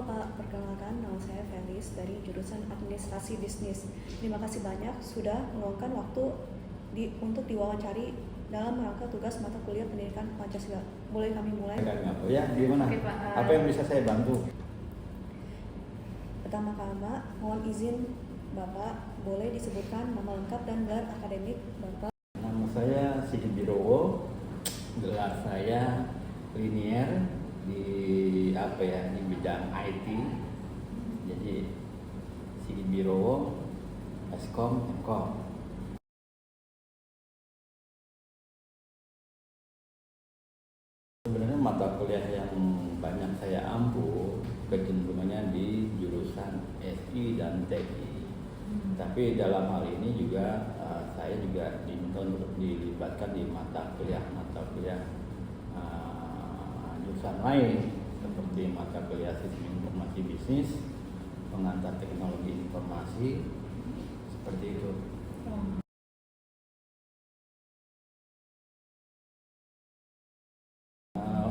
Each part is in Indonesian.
Halo Pak, perkenalkan nama saya Felis dari jurusan Administrasi Bisnis. Terima kasih banyak sudah meluangkan waktu untuk diwawancari dalam rangka tugas mata kuliah Pendidikan Pancasila. Boleh kami mulai? Ya, gimana? Oke, Pak. Apa yang bisa saya bantu? Pertama-tama, mohon izin Bapak, boleh disebutkan nama lengkap dan gelar akademik Bapak? Nama saya Sigit Birowo, gelar saya linier di bidang IT. Jadi Sigit Birowo, Eskom, Mkom. Sebenarnya mata kuliah yang banyak saya ampuh kecenderungannya di jurusan SI dan TI. Tapi dalam hal ini juga saya juga diminta untuk dilibatkan di mata kuliah jurusan lain seperti mata kuliah Sistem Informasi Bisnis, Pengantar Teknologi Informasi, seperti itu.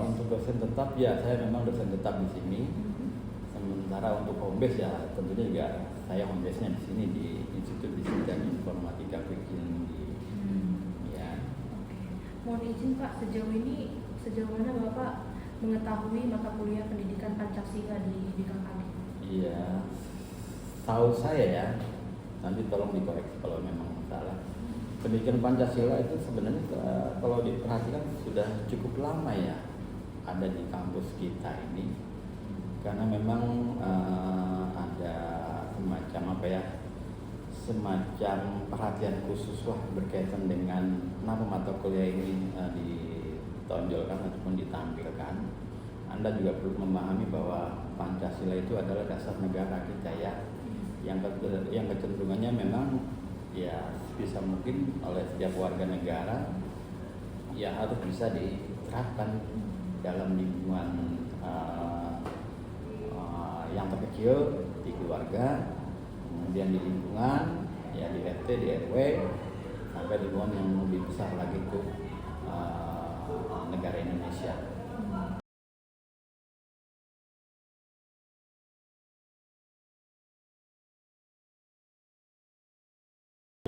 Untuk dosen tetap ya, saya memang dosen tetap di sini. Sementara untuk home base ya tentunya juga saya home base-nya di sini di Institut Bisnis dan Informatika Tinggi. Ya. Oke. Mohon izin Pak, sejauh mana Bapak mengetahui mata kuliah Pendidikan Pancasila di bidang kami? Iya, tahu saya ya. Nanti tolong dikoreksi kalau memang salah. Pendidikan Pancasila itu sebenarnya kalau diperhatikan sudah cukup lama ya ada di kampus kita ini, karena memang ada semacam perhatian khusus lah berkaitan dengan kenapa mata kuliah ini ditonjolkan ataupun ditampilkan. Anda juga perlu memahami bahwa Pancasila itu adalah dasar negara kita ya, yang kecenderungannya memang ya bisa mungkin oleh setiap warga negara ya harus bisa diterapkan dalam lingkungan yang terkecil di keluarga, kemudian di lingkungan ya di RT, di RW, sampai lingkungan yang lebih besar lagi itu negara Indonesia.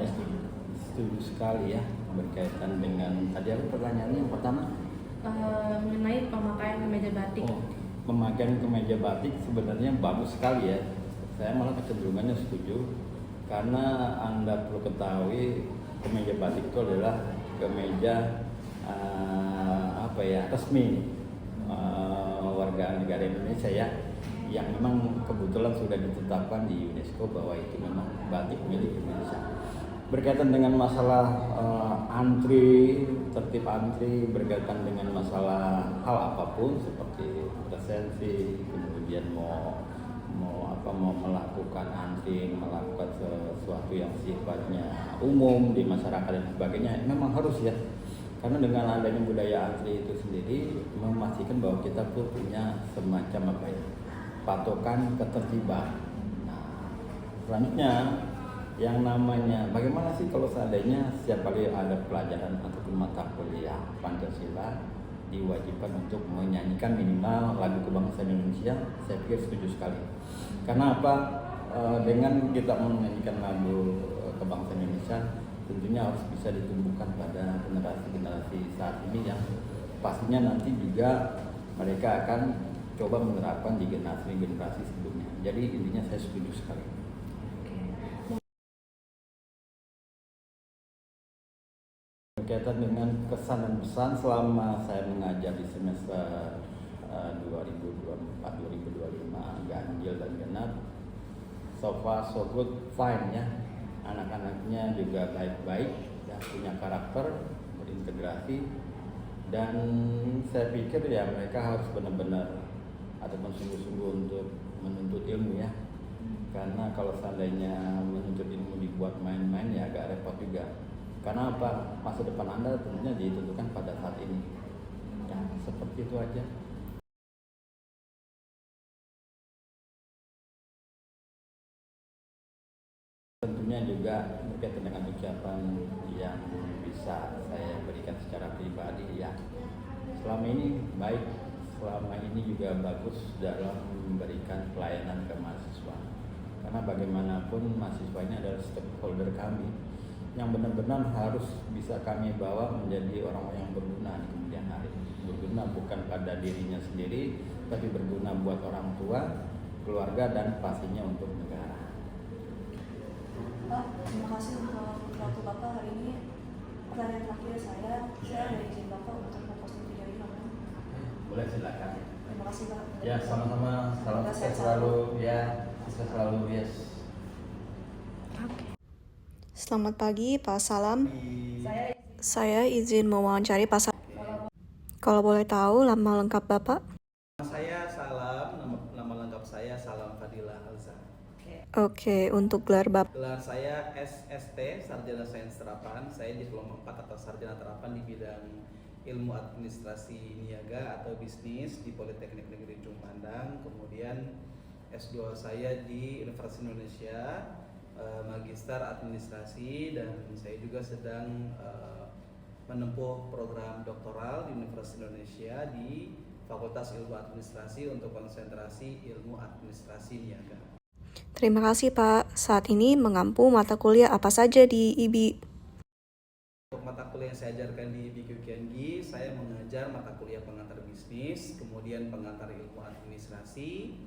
Ya, setuju sekali ya berkaitan dengan tadi apa pertanyaannya yang pertama? Mengenai pemakaian kemeja batik. Pemakaian kemeja batik sebenarnya bagus sekali ya. Saya malah kecenderungannya setuju, karena Anda perlu ketahui kemeja batik itu adalah kemeja resmi warga negara Indonesia ya, yang memang kebetulan sudah ditetapkan di UNESCO bahwa itu memang batik milik Indonesia. Berkaitan dengan masalah tertib antri, berkaitan dengan masalah hal apapun seperti presensi, kemudian mau melakukan antri, melakukan sesuatu yang sifatnya umum di masyarakat dan sebagainya, memang harus ya. Karena dengan adanya budaya antri itu sendiri memastikan bahwa kita tuh punya semacam patokan ketertiban. Nah, selanjutnya yang namanya bagaimana sih kalau seandainya setiap kali ada pelajaran ataupun mata kuliah Pancasila diwajibkan untuk menyanyikan minimal lagu kebangsaan Indonesia? Saya pikir setuju sekali. Karena apa? Dengan kita menyanyikan lagu kebangsaan Indonesia, tentunya harus bisa ditumbuhkan pada generasi-generasi saat ini yang pastinya nanti juga mereka akan coba menerapkan di generasi-generasi sebelumnya. Jadi intinya saya setuju sekali. Berkaitan dengan kesan dan pesan selama saya mengajar di semester 2024-2025 ganjil dan genap, so far so good, fine ya. Anak-anaknya juga baik-baik ya, punya karakter, berintegrasi, dan saya pikir ya mereka harus benar-benar ataupun sungguh-sungguh untuk menuntut ilmu ya. Karena kalau seandainya menuntut ilmu dibuat main-main ya agak repot juga. Karena apa? Masa depan Anda tentunya ditentukan pada saat ini. Ya, seperti itu aja. Tentunya juga berkaitan dengan ucapan yang bisa saya berikan secara pribadi ya. Selama ini baik selama ini juga bagus dalam memberikan pelayanan ke mahasiswa. Karena bagaimanapun mahasiswa ini adalah stakeholder kami yang benar-benar harus bisa kami bawa menjadi orang-orang yang berguna di kemudian hari. Berguna bukan pada dirinya sendiri, tapi berguna buat orang tua, keluarga, dan pastinya untuk negara. Pak, terima kasih untuk waktu Bapak hari ini. Pertanyaan terakhir saya ada izin Bapak untuk memposting video ini. Boleh, silakan. Terima kasih Pak. Ya, sama-sama. Salam sukses selalu. Ya, sukses selalu. Yes. Selamat pagi Pak Salam. Saya izin mewawancari Pak Salam. Kalau boleh tahu nama lengkap Bapak? Saya Salam, nama lengkap saya Salam Fadilah Alza. Oke, untuk gelar Bapak. Gelar saya SST, Sarjana Sains Terapan. Saya diploma 4 atau Sarjana Terapan di bidang Ilmu Administrasi Niaga atau Bisnis di Politeknik Negeri Ujung Pandang. Kemudian S2 saya di Universitas Indonesia, Magister Administrasi, dan saya juga sedang menempuh program doktoral di Universitas Indonesia di Fakultas Ilmu Administrasi untuk konsentrasi Ilmu Administrasi Niaga. Terima kasih Pak. Saat ini mengampu mata kuliah apa saja di IB? Untuk mata kuliah yang saya ajarkan di IBQKNG, saya mengajar mata kuliah pengantar bisnis, kemudian pengantar ilmu administrasi.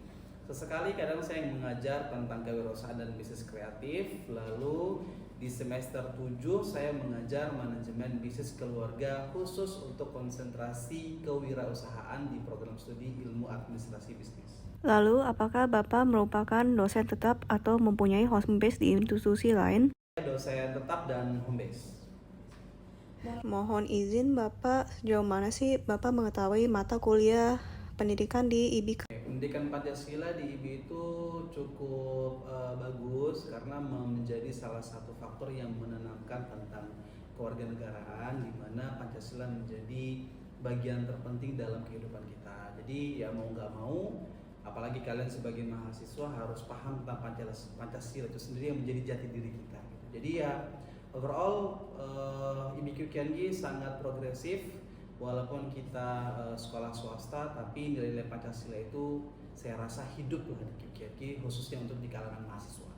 Sesekali kadang saya mengajar tentang kewirausahaan dan bisnis kreatif. Lalu di semester 7 saya mengajar manajemen bisnis keluarga khusus untuk konsentrasi kewirausahaan di program studi ilmu administrasi bisnis. Lalu, apakah Bapak merupakan dosen tetap atau mempunyai home base di institusi lain? Saya dosen tetap dan home base. Mohon izin Bapak, sejauh mana sih Bapak mengetahui mata kuliah pendidikan di IB? Pendidikan Pancasila di IB itu cukup bagus karena menjadi salah satu faktor yang menanamkan tentang kewarganegaraan, di mana Pancasila menjadi bagian terpenting dalam kehidupan kita. Jadi ya mau nggak mau, apalagi kalian sebagai mahasiswa harus paham tentang Pancasila itu sendiri yang menjadi jati diri kita. Jadi ya overall IBQKNG sangat progresif. Walaupun kita sekolah swasta, tapi nilai-nilai Pancasila itu saya rasa hidup di IBQKNG, khususnya untuk di kalangan mahasiswa.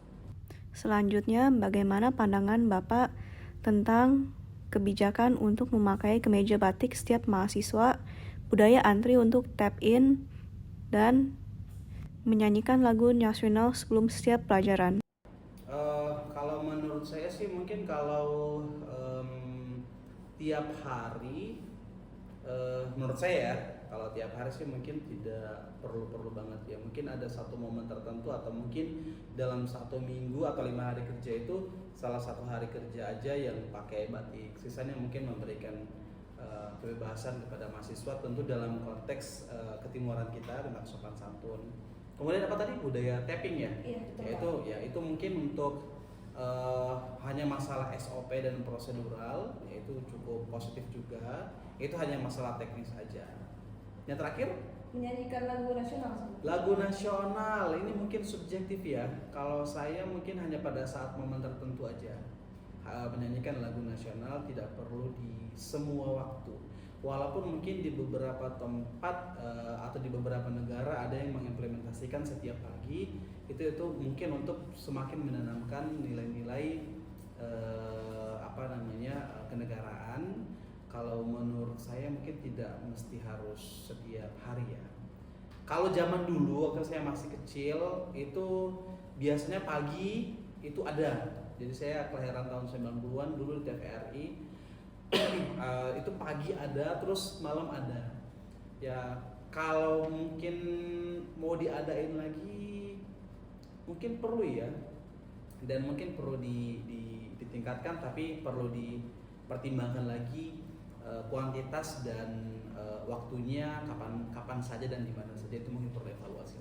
Selanjutnya, bagaimana pandangan Bapak tentang kebijakan untuk memakai kemeja batik setiap mahasiswa, budaya antri untuk tap in, dan menyanyikan lagu nasional sebelum setiap pelajaran? Kalau menurut saya sih mungkin kalau tiap hari, menurut saya ya, kalau tiap hari sih mungkin tidak perlu banget ya. Mungkin ada satu momen tertentu atau mungkin dalam 1 minggu atau 5 hari kerja itu salah satu hari kerja aja yang pakai batik. Sisanya mungkin memberikan kebebasan kepada mahasiswa, tentu dalam konteks ketimuran kita dengan sopan santun. Kemudian apa tadi, budaya tapping ya? Iya, itu mungkin untuk hanya masalah SOP dan prosedural, yaitu cukup positif juga. Itu hanya masalah teknis saja. Yang terakhir, Menyanyikan lagu nasional. lagu nasional ini mungkin subjektif ya. Kalau saya mungkin hanya pada saat momen tertentu aja. Menyanyikan lagu nasional tidak perlu di semua waktu. Walaupun mungkin di beberapa tempat atau di beberapa negara ada yang mengimplementasikan setiap pagi, itu mungkin untuk semakin menanamkan nilai-nilai kenegaraan. Kalau menurut saya mungkin tidak mesti harus setiap hari ya. Kalau zaman dulu waktu saya masih kecil itu biasanya pagi itu ada. Jadi saya kelahiran tahun 90-an dulu di TVRI. Itu pagi ada, terus malam ada. Ya kalau mungkin mau diadain lagi mungkin perlu ya. Dan mungkin perlu ditingkatkan, tapi perlu dipertimbangkan lagi kuantitas dan waktunya kapan saja dan di mana saja, itu mungkin perlu evaluasi.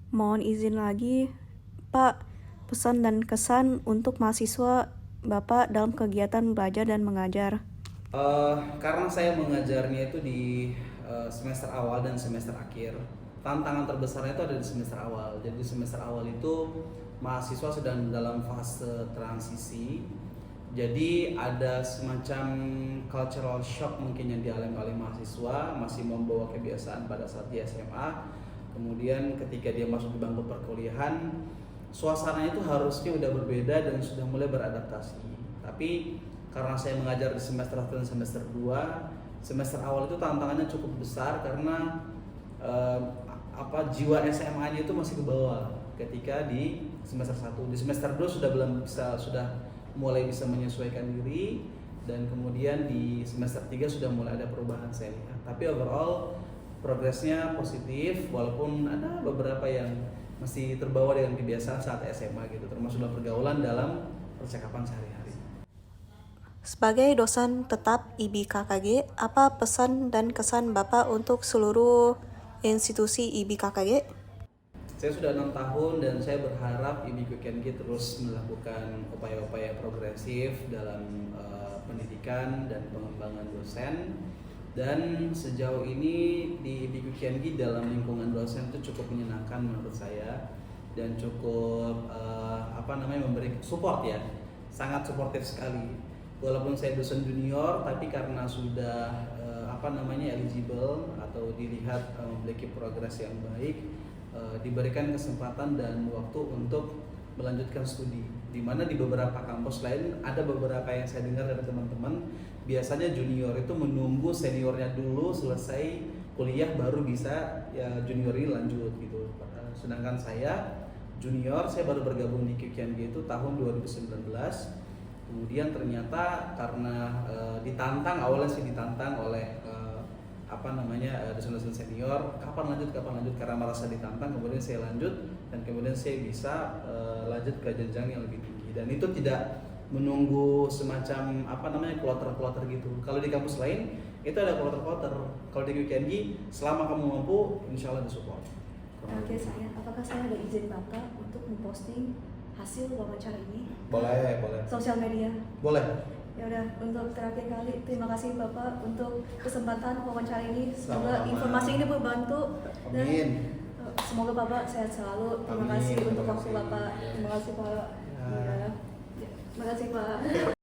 Mohon izin lagi, Pak, pesan dan kesan untuk mahasiswa Bapak dalam kegiatan belajar dan mengajar. Karena saya mengajarnya itu di semester awal dan semester akhir, tantangan terbesarnya itu ada di semester awal. Jadi semester awal itu mahasiswa sedang dalam fase transisi, Jadi ada semacam cultural shock mungkin yang dialami oleh mahasiswa, masih membawa kebiasaan pada saat di SMA. Kemudian ketika dia masuk di bangku perkuliahan, suasananya itu harusnya udah berbeda dan sudah mulai beradaptasi. Tapi karena saya mengajar di semester 1 dan semester 2, semester awal itu tantangannya cukup besar karena jiwa SMA-nya itu masih ke bawah ketika di semester 1. Di semester 2 sudah mulai bisa menyesuaikan diri, dan kemudian di semester 3 sudah mulai ada perubahan saya lihat. Tapi overall progresnya positif, walaupun ada beberapa yang masih terbawa dengan kebiasaan saat SMA gitu, termasuk dalam pergaulan, dalam percakapan sehari-hari. Sebagai dosen tetap IBKKG, apa pesan dan kesan Bapak untuk seluruh institusi IBKKG? Saya sudah 6 tahun dan saya berharap IBKKG terus melakukan upaya-upaya progresif dalam pendidikan dan pengembangan dosen. Dan sejauh ini di IBKKG dalam lingkungan dosen itu cukup menyenangkan menurut saya, dan cukup memberi support ya, sangat suportif sekali. Walaupun saya dosen junior, tapi karena sudah eligible atau dilihat memiliki progres yang baik, diberikan kesempatan dan waktu untuk melanjutkan studi. Di mana di beberapa kampus lain ada beberapa yang saya dengar dari teman-teman, biasanya junior itu menunggu seniornya dulu selesai kuliah baru bisa ya junior ini lanjut gitu. Sedangkan saya junior, saya baru bergabung di QKNG itu tahun 2019. Kemudian ternyata karena awalnya ditantang oleh dosen-dosen senior, kapan lanjut karena merasa ditantang, kemudian saya lanjut, dan kemudian saya bisa lanjut ke jenjang yang lebih tinggi. Dan itu tidak menunggu semacam kloter-kloter gitu. Kalau di kampus lain itu ada kloter-kloter. Kalau di QKNG selama kamu mampu, insya Allah disupport. Oke, apakah saya ada izin Bapak untuk memposting hasil wawancara ini? Boleh. Sosial media. Boleh. Ya udah, untuk terakhir kali terima kasih Bapak untuk kesempatan wawancara ini. Semoga Sama-sama. informasi ini membantu. Dan Amin. semoga Bapak sehat selalu. Terima Amin. kasih untuk Terima waktu kasih. Bapak. Terima kasih Pak. Ya. Ya. Terima kasih Pak.